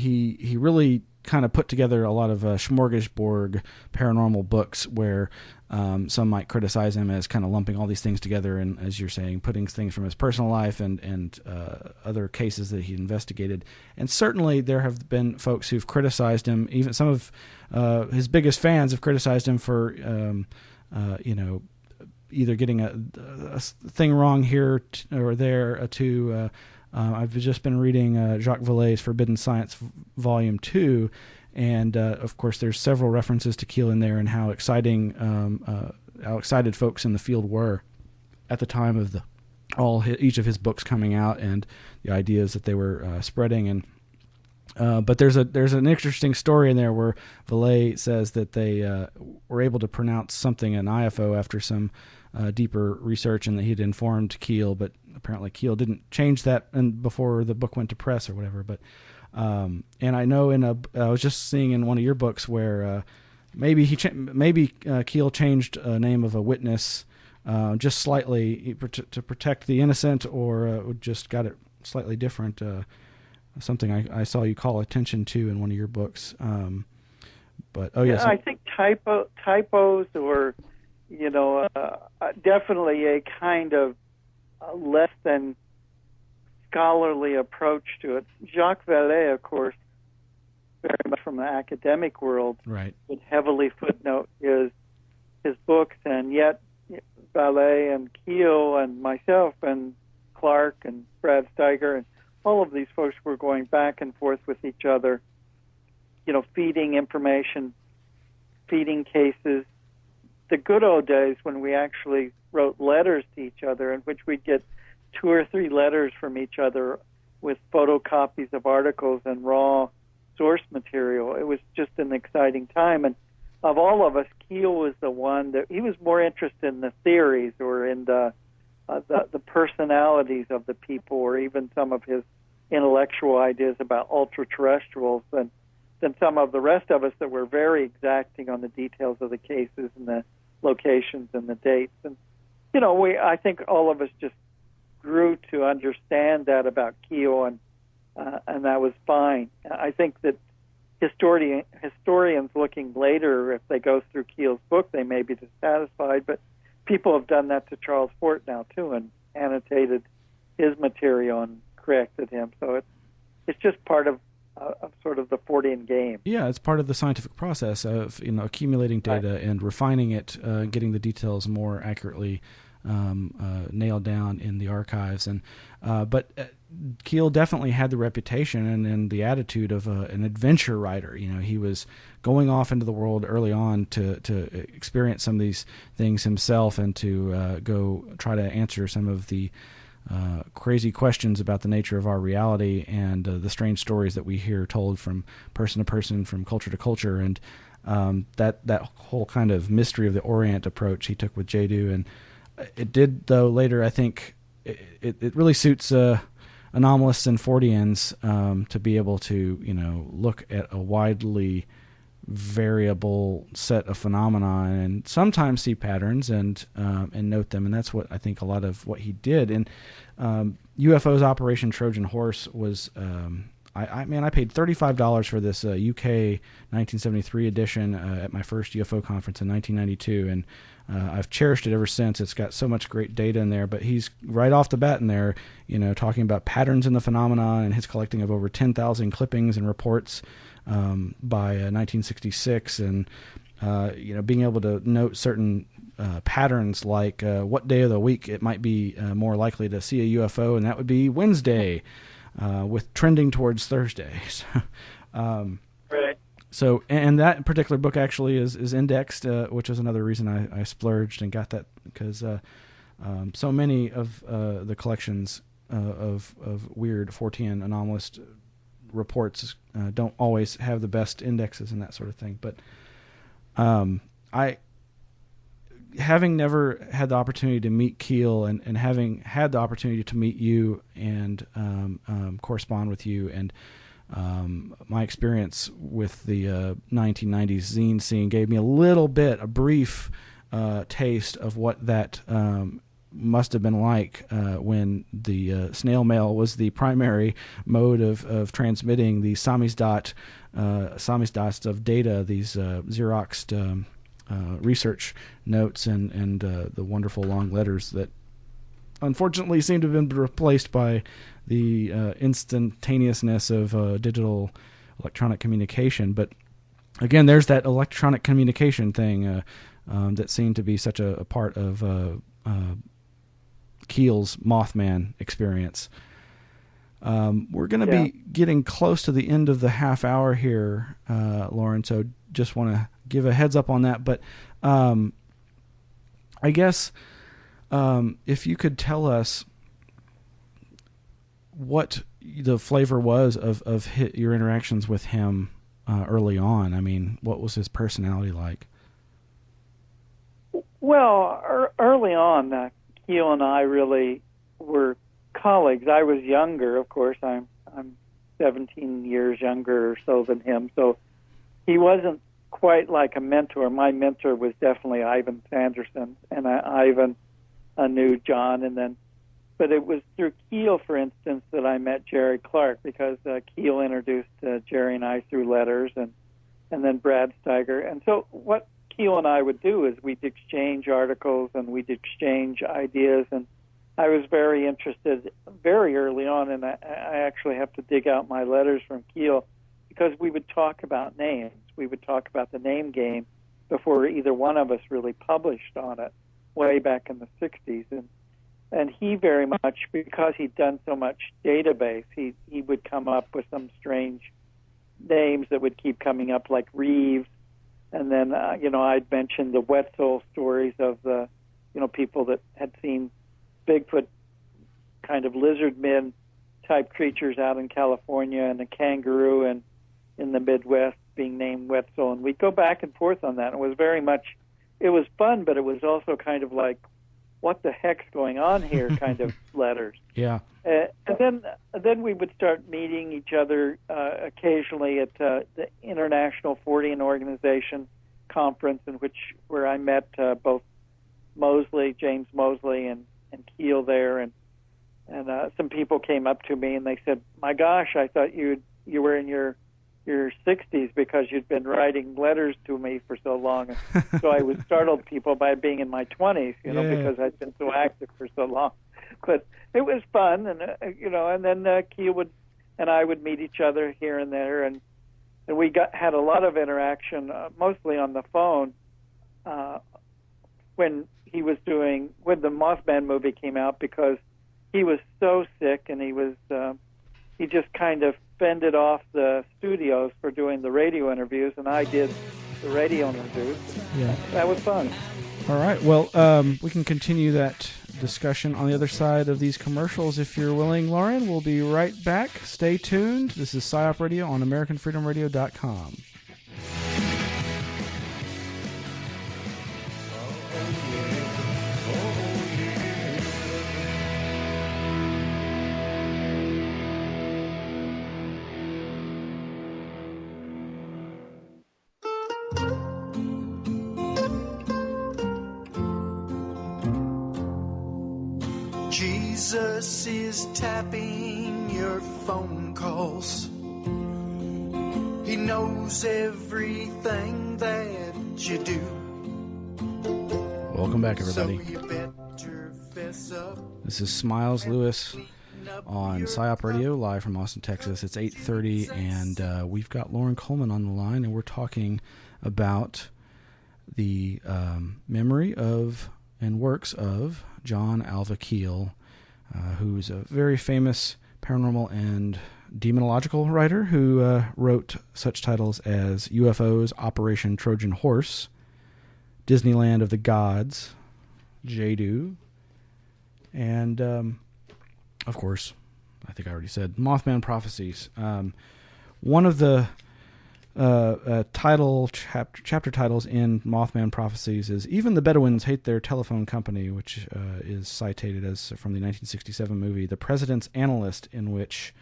he really kind of put together a lot of smorgasbord paranormal books where some might criticize him as kind of lumping all these things together and, as you're saying, putting things from his personal life and other cases that he investigated. And certainly there have been folks who've criticized him. Even some of his biggest fans have criticized him for, either getting a thing wrong here or there I've just been reading Jacques Vallée's Forbidden Science Volume 2, and of course there's several references to Keel in there and how excited folks in the field were at the time of each of his books coming out and the ideas that they were spreading. And but there's an interesting story in there where Vallée says that they were able to pronounce something an IFO after some deeper research, and that he'd informed Keel, but apparently Keel didn't change that and before the book went to press or whatever. But and I know I was just seeing in one of your books where maybe Keel changed a name of a witness just slightly to protect the innocent, or just got it slightly different. Something I saw you call attention to in one of your books. But yes, I think typos or definitely a kind of less than scholarly approach to it. Jacques Vallée, of course, very much from the academic world, right, would heavily footnote his books, and yet Vallée and Keel and myself and Clark and Brad Steiger and all of these folks were going back and forth with each other, feeding information, feeding cases. The good old days when we actually wrote letters to each other, in which we'd get 2 or 3 letters from each other with photocopies of articles and raw source material. It was just an exciting time. And of all of us, Keel was the one that he was more interested in the theories or in the personalities of the people, or even some of his intellectual ideas about ultra-terrestrials than some of the rest of us that were very exacting on the details of the cases and the locations and the dates. And I think all of us just grew to understand that about Keel, and that was fine. I think that historians looking later, if they go through Keel's book, they may be dissatisfied, but people have done that to Charles Fort now too, and annotated his material and corrected him. So it's just part of sort of the Fortean game. Yeah, it's part of the scientific process of accumulating data and refining it, getting the details more accurately nailed down in the archives. And but Keel definitely had the reputation and the attitude of an adventure writer. He was going off into the world early on to experience some of these things himself, and to go try to answer some of the crazy questions about the nature of our reality and the strange stories that we hear told from person to person, from culture to culture. And that whole kind of mystery of the Orient approach he took with Jadu. And it did, though, later, I think it really suits anomalists and Forteans to be able to look at a widely variable set of phenomena and sometimes see patterns and note them. And that's what I think a lot of what he did. And UFO's Operation Trojan Horse was I paid $35 for this UK 1973 edition at my first UFO conference in 1992, and I've cherished it ever since. It's got so much great data in there, but he's right off the bat in there, talking about patterns in the phenomena, and his collecting of over 10,000 clippings and reports by 1966, and being able to note certain patterns, like what day of the week it might be more likely to see a UFO, and that would be Wednesday, with trending towards Thursday. Right. So, and that particular book actually is indexed, which is another reason I splurged and got that, because so many of the collections of weird Fortean anomalist reports don't always have the best indexes and that sort of thing. But having never had the opportunity to meet Keel, and having had the opportunity to meet you and correspond with you, and my experience with the 1990s zine scene gave me a brief taste of what that must have been like when the snail mail was the primary mode of transmitting the samizdat of data, these Xeroxed research notes and the wonderful long letters that unfortunately seem to have been replaced by the instantaneousness of digital electronic communication. But again, there's that electronic communication thing that seemed to be such a part of Keel's Mothman experience. We're going to be getting close to the end of the half hour here, Loren, so just want to give a heads up on that. But I guess if you could tell us what the flavor was of your interactions with him early on. I mean, what was his personality like? Well, early on, Keel and I really were colleagues. I was younger, of course. I'm 17 years younger or so than him, so he wasn't quite like a mentor. My mentor was definitely Ivan Sanderson, and Ivan knew John, but it was through Keel, for instance, that I met Jerry Clark, because Keel introduced Jerry and I through letters, and then Brad Steiger. And so what Keel and I would do is we'd exchange articles and we'd exchange ideas, and I was very interested very early on, and I actually have to dig out my letters from Keel, because we would talk about names. We would talk about the name game before either one of us really published on it way back in the 60s. And he very much, because he'd done so much database, he would come up with some strange names that would keep coming up, like Reeves. And then, I'd mentioned the Wetzel stories of the, people that had seen Bigfoot kind of lizard men type creatures out in California, and a kangaroo in the Midwest being named Wetzel. And we'd go back and forth on that. It was it was fun, but it was also kind of like, what the heck's going on here kind of letters. Yeah. And then we would start meeting each other occasionally at the International Fortean Organization conference, where I met both James Mosley and Keel there, and some people came up to me and they said, "My gosh, I thought you were in your 60s because you'd been writing letters to me for so long." So I would startle people by being in my 20s, because I'd been so active for so long. But it was fun, and and then Keel and I would meet each other here and there, and we had a lot of interaction, mostly on the phone, when the Mothman movie came out, because he was so sick, and he just kind of fended off the studios for doing the radio interviews, and I did the radio interviews. Yeah, that was fun. All right, well, we can continue that discussion on the other side of these commercials if you're willing, Loren. We'll be right back. Stay tuned. This is PsiOp Radio on AmericanFreedomRadio.com. Jesus is tapping your phone calls. He knows everything that you do. Welcome back, everybody. So you better fess up. This is Smiles Lewis on PsiOp Radio, live from Austin, Texas. It's 8:30, and we've got Loren Coleman on the line, and we're talking about the memory of and works of John Alva Keel, who's a very famous paranormal and demonological writer who wrote such titles as UFOs, Operation Trojan Horse, Disneyland of the Gods, Jadu, and, of course, I think I already said, Mothman Prophecies. One of the chapter titles in Mothman Prophecies is "Even the Bedouins Hate Their Telephone Company," which is cited as from the 1967 movie The President's Analyst, in which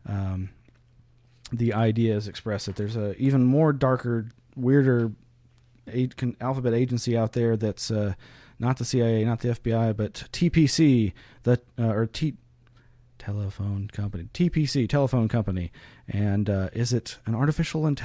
the idea is expressed that there's a even more darker, weirder alphabet agency out there that's not the CIA, not the FBI, but TPC, telephone company, TPC, telephone company. And is it an artificial intelligence?